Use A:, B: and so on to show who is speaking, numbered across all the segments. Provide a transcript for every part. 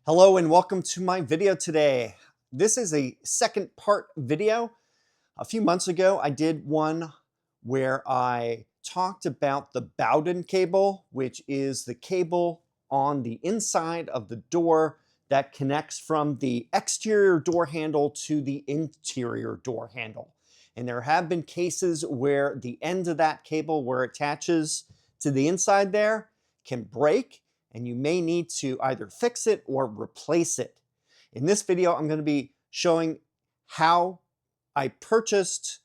A: Hello and welcome to my video today. This is a second part video. A few months ago, I did one where I talked about the Bowden cable, which is the cable on the inside of the door that connects from the exterior door handle to the interior door handle. And there have been cases where the end of that cable where it attaches to the inside there can break, and you may need to either fix it or replace it. In this video, I'm going to be showing how I purchased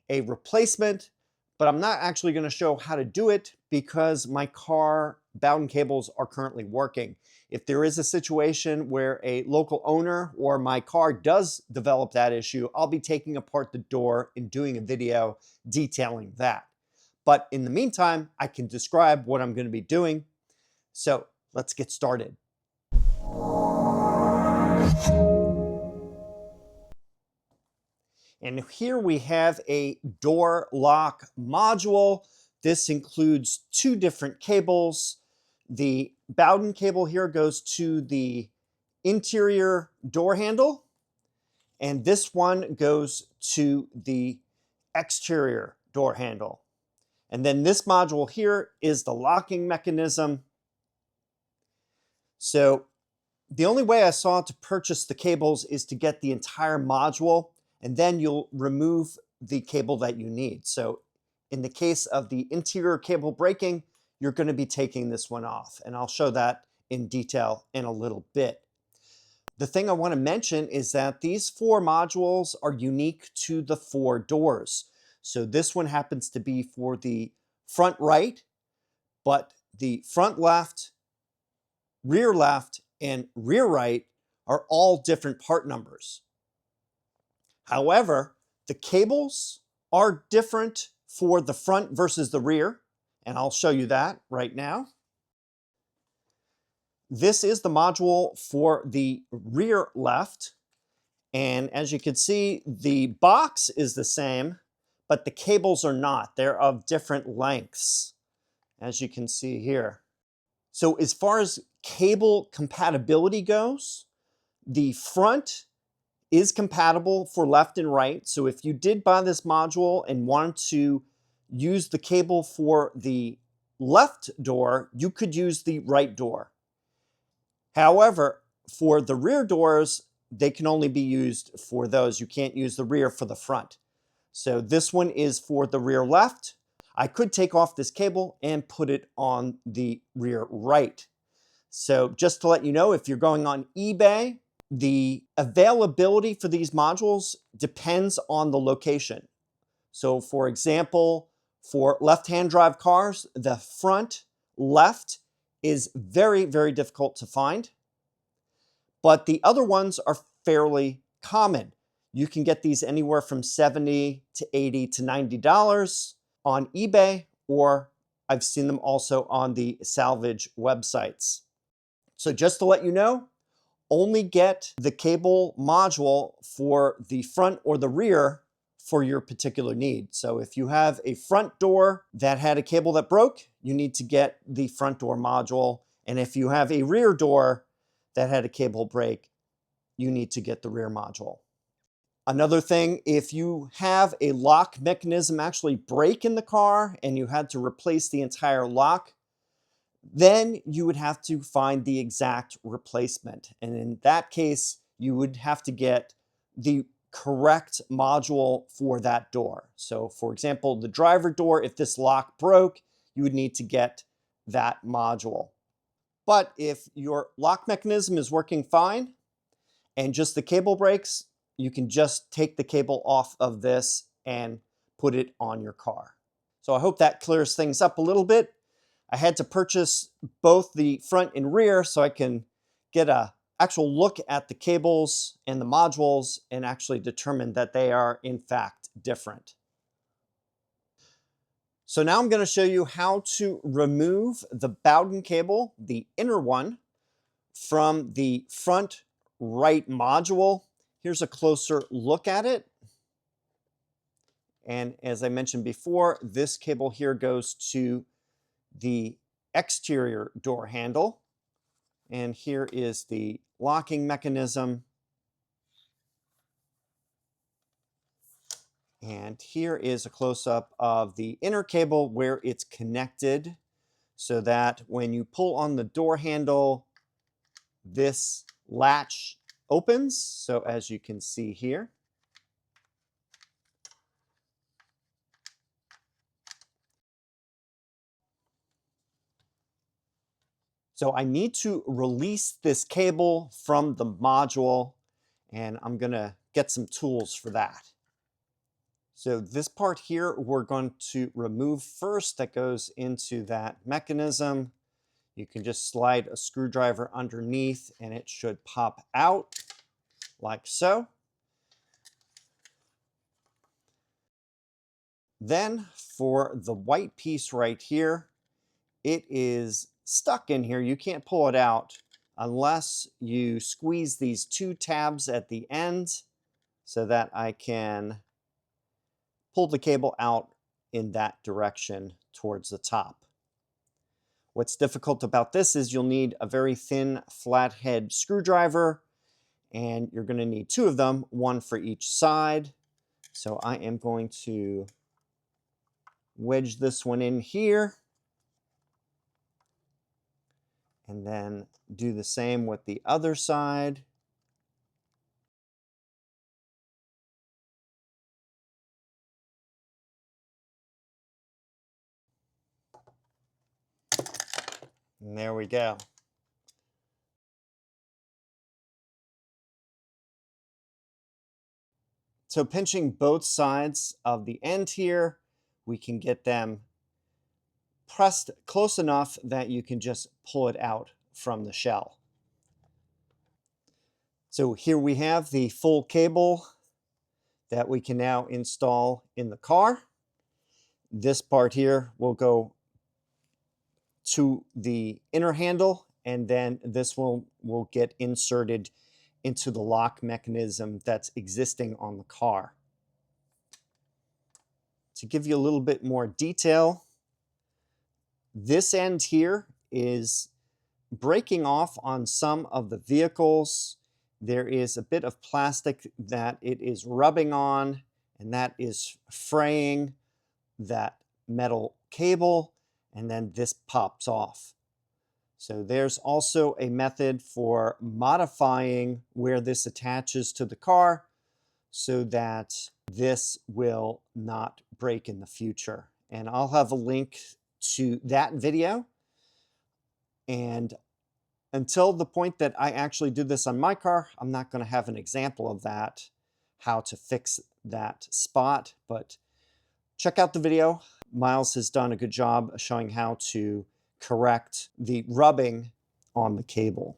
A: a replacement, but I'm not actually going to show how to do it because my car Bowden cables are currently working. If there is a situation where a local owner or my car does develop that issue, I'll be taking apart the door and doing a video detailing that. But in the meantime, I can describe what I'm going to be doing. So let's get started. And here we have a door lock module. This includes two different cables. The Bowden cable here goes to the interior door handle, and this one goes to the exterior door handle. And then this module here is the locking mechanism. So the only way I saw to purchase the cables is to get the entire module, and then you'll remove the cable that you need. So in the case of the interior cable breaking, you're going to be taking this one off, and I'll show that in detail in a little bit. The thing I want to mention is that these four modules are unique to the four doors. So this one happens to be for the front right, but the front left, rear left, and rear right are all different part numbers. However, the cables are different for the front versus the rear, and I'll show you that right now. This is the module for the rear left, and as you can see, the box is the same, but the cables are not. They're of different lengths, as you can see here. So as far as cable compatibility goes, the front is compatible for left and right. So if you did buy this module and wanted to use the cable for the left door, you could use the right door. However, for the rear doors, they can only be used for those. You can't use the rear for the front. So this one is for the rear left. I could take off this cable and put it on the rear right. So just to let you know, if you're going on eBay, the availability for these modules depends on the location. So for example, for left-hand drive cars, the front left is very, very difficult to find. But the other ones are fairly common. You can get these anywhere from $70 to $80 to $90 on eBay, or I've seen them also on the salvage websites. So just to let you know, only get the cable module for the front or the rear for your particular need. So if you have a front door that had a cable that broke, you need to get the front door module. And if you have a rear door that had a cable break, you need to get the rear module. Another thing, if you have a lock mechanism actually break in the car and you had to replace the entire lock, then you would have to find the exact replacement. And in that case, you would have to get the correct module for that door. So for example, the driver door, if this lock broke, you would need to get that module. But if your lock mechanism is working fine and just the cable breaks, you can just take the cable off of this and put it on your car. So I hope that clears things up a little bit. I had to purchase both the front and rear so I can get an actual look at the cables and the modules and actually determine that they are in fact different. So now I'm going to show you how to remove the Bowden cable, the inner one, from the front right module. Here's a closer look at it. And as I mentioned before, this cable here goes to the exterior door handle. And here is the locking mechanism. And here is a close-up of the inner cable where it's connected, so that when you pull on the door handle, this latch opens. So as you can see here. So I need to release this cable from the module, and I'm gonna get some tools for that. So this part here, we're going to remove first. That goes into that mechanism. You can just slide a screwdriver underneath and it should pop out like so. Then for the white piece right here, it is stuck in here. You can't pull it out unless you squeeze these two tabs at the end, so that I can pull the cable out in that direction towards the top. What's difficult about this is you'll need a very thin flathead screwdriver, and you're going to need two of them, one for each side. So I am going to wedge this one in here, and then do the same with the other side. And there we go. So pinching both sides of the end here, we can get them pressed close enough that you can just pull it out from the shell. So here we have the full cable that we can now install in the car. This part here will go to the inner handle, and then this will get inserted into the lock mechanism that's existing on the car. To give you a little bit more detail, this end here is breaking off on some of the vehicles. There is a bit of plastic that it is rubbing on, and that is fraying that metal cable, and then this pops off. So there's also a method for modifying where this attaches to the car so that this will not break in the future. And I'll have a link to that video. And until the point that I actually do this on my car, I'm not going to have an example of that, how to fix that spot. But check out the video. Miles has done a good job showing how to correct the rubbing on the cable.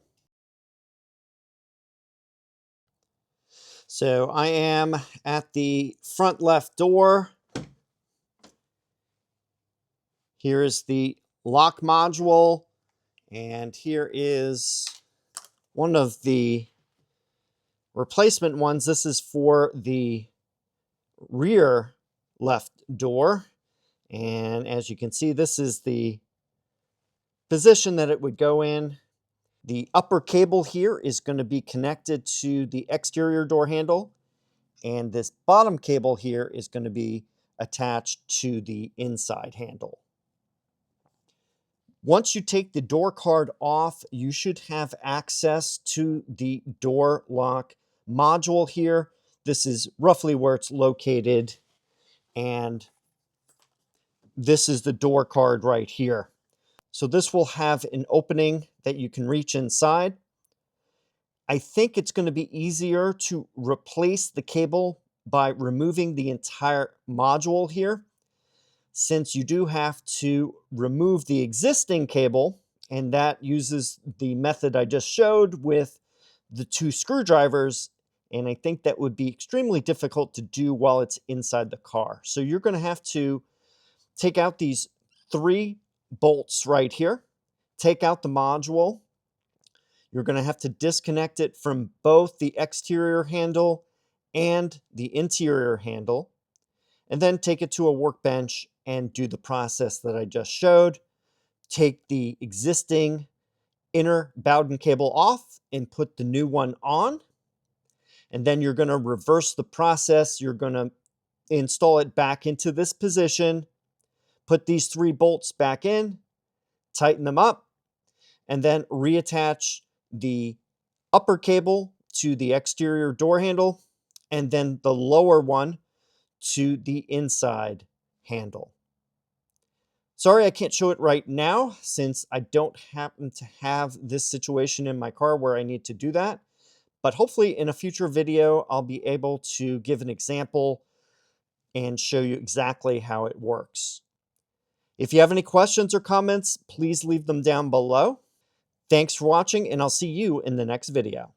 A: So I am at the front left door. Here is the lock module, and here is one of the replacement ones. This is for the rear left door, and as you can see, this is the position that it would go in. The upper cable here is going to be connected to the exterior door handle, and this bottom cable here is going to be attached to the inside handle. Once you take the door card off, you should have access to the door lock module here. This is roughly where it's located, and this is the door card right here. So this will have an opening that you can reach inside. I think it's going to be easier to replace the cable by removing the entire module here, since you do have to remove the existing cable, and that uses the method I just showed with the two screwdrivers, and I think that would be extremely difficult to do while it's inside the car. So you're going to have to take out these three bolts right here, take out the module. You're going to have to disconnect it from both the exterior handle and the interior handle, and then take it to a workbench and do the process that I just showed. Take the existing inner Bowden cable off and put the new one on. And then you're going to reverse the process. You're going to install it back into this position, put these 3 bolts back in, tighten them up, and then reattach the upper cable to the exterior door handle, and then the lower one to the inside handle. Sorry, I can't show it right now since I don't happen to have this situation in my car where I need to do that. But hopefully in a future video, I'll be able to give an example and show you exactly how it works. If you have any questions or comments, please leave them down below. Thanks for watching, and I'll see you in the next video.